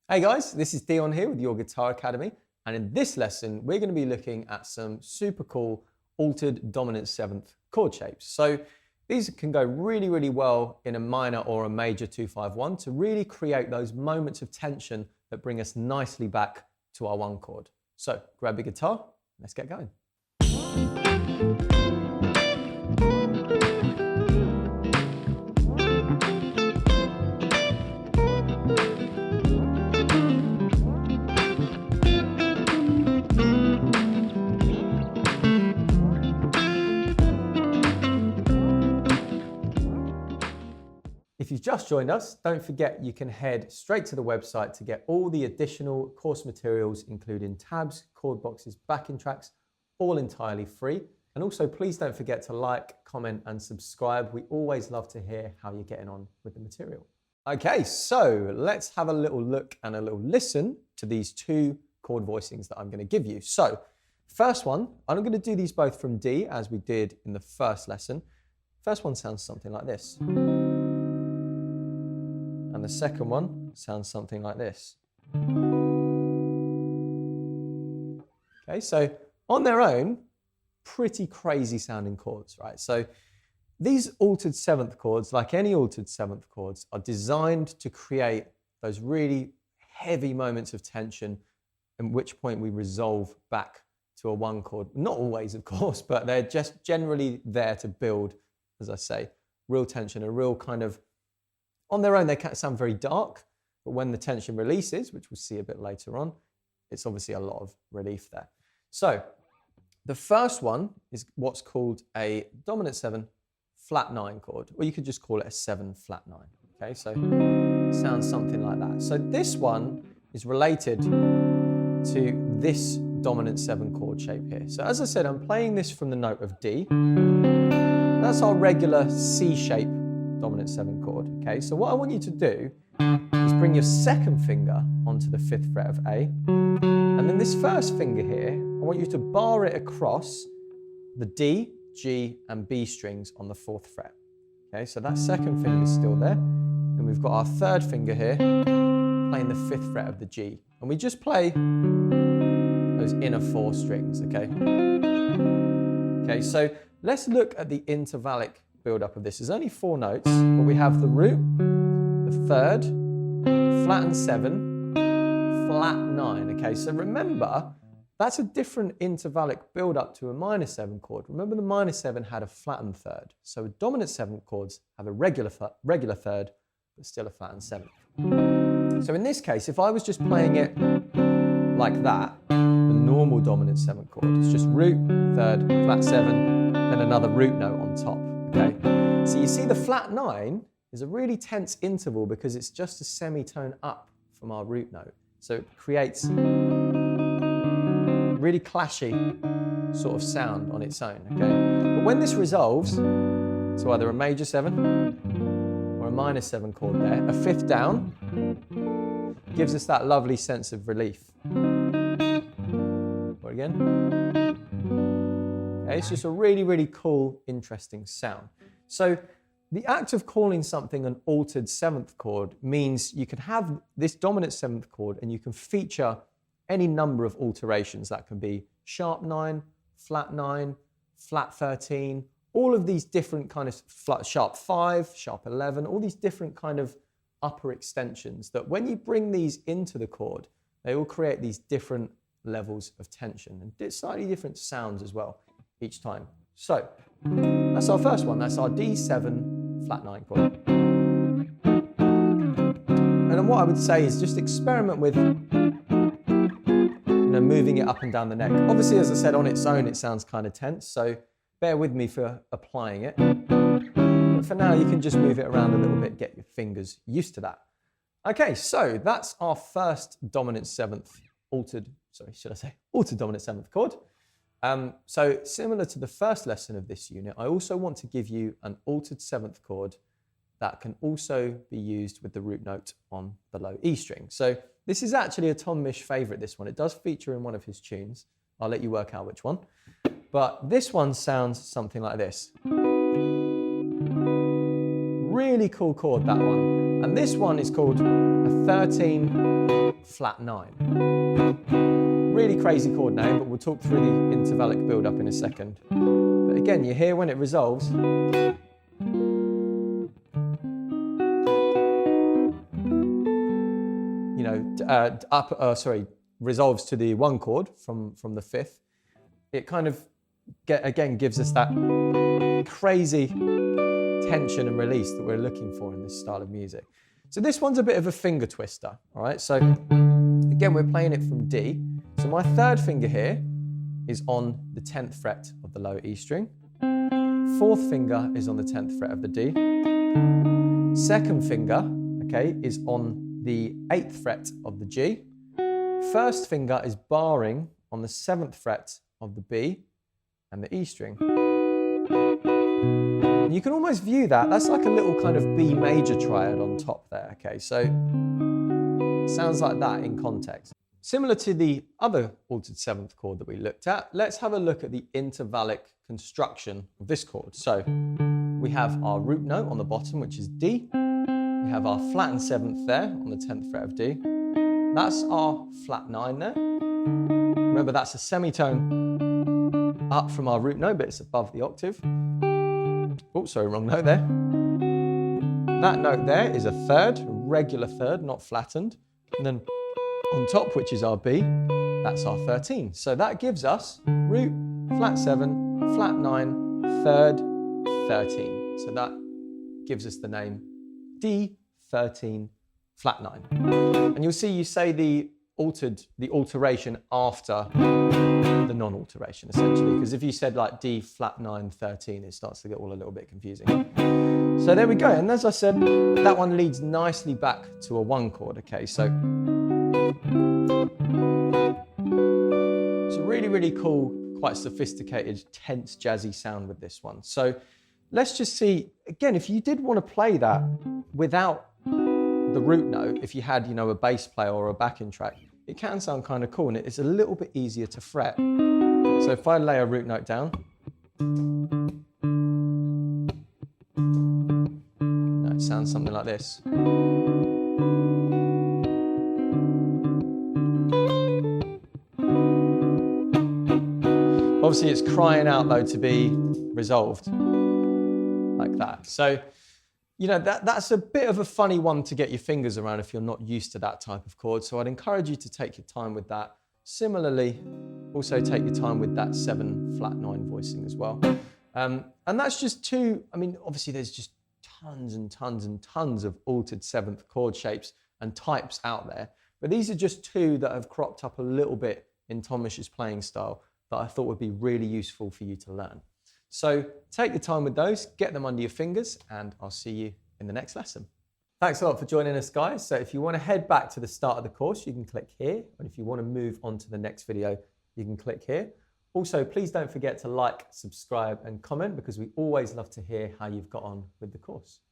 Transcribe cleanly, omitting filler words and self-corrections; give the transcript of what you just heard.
Hey guys, this is Dion here with Your Guitar Academy, and in this lesson we're going to be looking at some super cool altered dominant seventh chord shapes. So these can go really well in a minor or a major 2-5-1 to really create those moments of tension that bring us nicely back to our one chord. So grab your guitar, let's get going. If you've just joined us, don't forget you can head straight to the website to get all the additional course materials, including tabs, chord boxes, backing tracks, all entirely free. And also, please don't forget to like, comment, and subscribe. We always love to hear how you're getting on with the material. Okay, so let's have a little look and a little listen to these two chord voicings that I'm going to give you. So, first one, I'm going to do these both from D as we did in the first lesson. First one sounds something like this. And the second one sounds something like this. Okay, so on their own, pretty crazy sounding chords, right? So these altered seventh chords, like any altered seventh chords, are designed to create those really heavy moments of tension, at which point we resolve back to a one chord. Not always, of course, but they're just generally there to build, as I say, real tension, a real kind of, on their own, they can sound very dark, but when the tension releases, which we'll see a bit later on, it's obviously a lot of relief there. So the first one is what's called a dominant 7 flat 9 chord, or you could just call it a 7 flat 9. Okay, so it sounds something like that. So this one is related to this dominant 7 chord shape here. So as I said, I'm playing this from the note of D. That's our regular C shape dominant 7 chord. Okay, so what I want you to do is bring your second finger onto the 5th fret of A, and then this first finger here, I want you to bar it across the D, G, and B strings on the 4th fret. Okay, so that second finger is still there. Then we've got our third finger here playing the 5th fret of the G, and we just play those inner 4 strings. Okay. Okay, so let's look at the intervallic build-up of this. There's only 4 notes, but we have the root, the 3rd, flattened 7, flat 9. Okay, so remember, that's a different intervallic build-up to a minor 7 chord. Remember, the minor 7 had a flattened 3rd. So dominant 7 chords have a regular 3rd, but still a flattened 7th. So in this case, if I was just playing it like that, the normal dominant 7 chord, it's just root, 3rd, flat 7, then another root note on top. Okay, so you see the flat 9 is a really tense interval because it's just a semitone up from our root note. So it creates really clashy sort of sound on its own. Okay, but when this resolves to either a major 7 or a minor 7 chord there, a 5th down gives us that lovely sense of relief. Or again. Okay, it's just a really cool, interesting sound. So the act of calling something an altered 7th chord means you can have this dominant 7th chord and you can feature any number of alterations. That can be sharp 9, flat 9, flat 13, all of these different kind of sharp 5, sharp 11, all these different kind of upper extensions that when you bring these into the chord, they all create these different levels of tension and slightly different sounds as well each time. So that's our first one. That's our D7 flat 9 chord. And then what I would say is just experiment with moving it up and down the neck. Obviously, as I said, on its own it sounds kind of tense, so bear with me for applying it. But for now, you can just move it around a little bit, get your fingers used to that. Okay, so that's our first dominant 7th altered dominant 7th chord. So similar to the first lesson of this unit, I also want to give you an altered 7th chord that can also be used with the root note on the low E string. So this is actually a Tom Misch favorite, this one. It does feature in one of his tunes. I'll let you work out which one. But this one sounds something like this. Really cool chord, that one. And this one is called a 13 flat 9. Really crazy chord name, but we'll talk through the intervallic build-up in a second. But again, you hear when it resolves, resolves to the 1 chord from the 5th. It kind of again gives us that crazy tension and release that we're looking for in this style of music. So this one's a bit of a finger twister, all right? So again, we're playing it from D. So my 3rd finger here is on the 10th fret of the low E string. 4th finger is on the 10th fret of the D. 2nd finger, okay, is on the 8th fret of the G. 1st finger is barring on the 7th fret of the B and the E string. And you can almost view that, that's like a little kind of B major triad on top there, okay? So it sounds like that in context. Similar to the other altered 7th chord that we looked at, let's have a look at the intervallic construction of this chord. So we have our root note on the bottom, which is D. We have our flattened 7th there on the 10th fret of D. That's our flat 9 there. Remember, that's a semitone up from our root note, but it's above the octave. Oh, sorry, wrong note there. That note there is a 3rd, a regular 3rd, not flattened. And then on top, which is our B, that's our 13. So that gives us root, flat 7, flat 9, 3rd, 13. So that gives us the name D13 flat 9. And you'll see you say the alteration after the non-alteration, essentially, because if you said like D flat 9 13, it starts to get all a little bit confusing. So there we go, and as I said, that one leads nicely back to a 1 chord. Okay, so it's a really cool, quite sophisticated, tense, jazzy sound with this one. So let's just see again, if you did want to play that without the root note, if you had, you know, a bass player or a backing track, it can sound kind of cool, and it's a little bit easier to fret. So if I lay a root note down, it sounds something like this. Obviously, it's crying out though to be resolved like that. So, you know, that's a bit of a funny one to get your fingers around if you're not used to that type of chord. So I'd encourage you to take your time with that. Similarly, also take your time with that 7 flat 9 voicing as well. And that's just 2, I mean, obviously there's just tons and tons and tons of altered 7th chord shapes and types out there. But these are just 2 that have cropped up a little bit in Tom Misch's playing style that I thought would be really useful for you to learn. So take your time with those, get them under your fingers, and I'll see you in the next lesson. Thanks a lot for joining us, guys. So if you want to head back to the start of the course, you can click here. And if you want to move on to the next video, you can click here. Also, please don't forget to like, subscribe, and comment, because we always love to hear how you've got on with the course.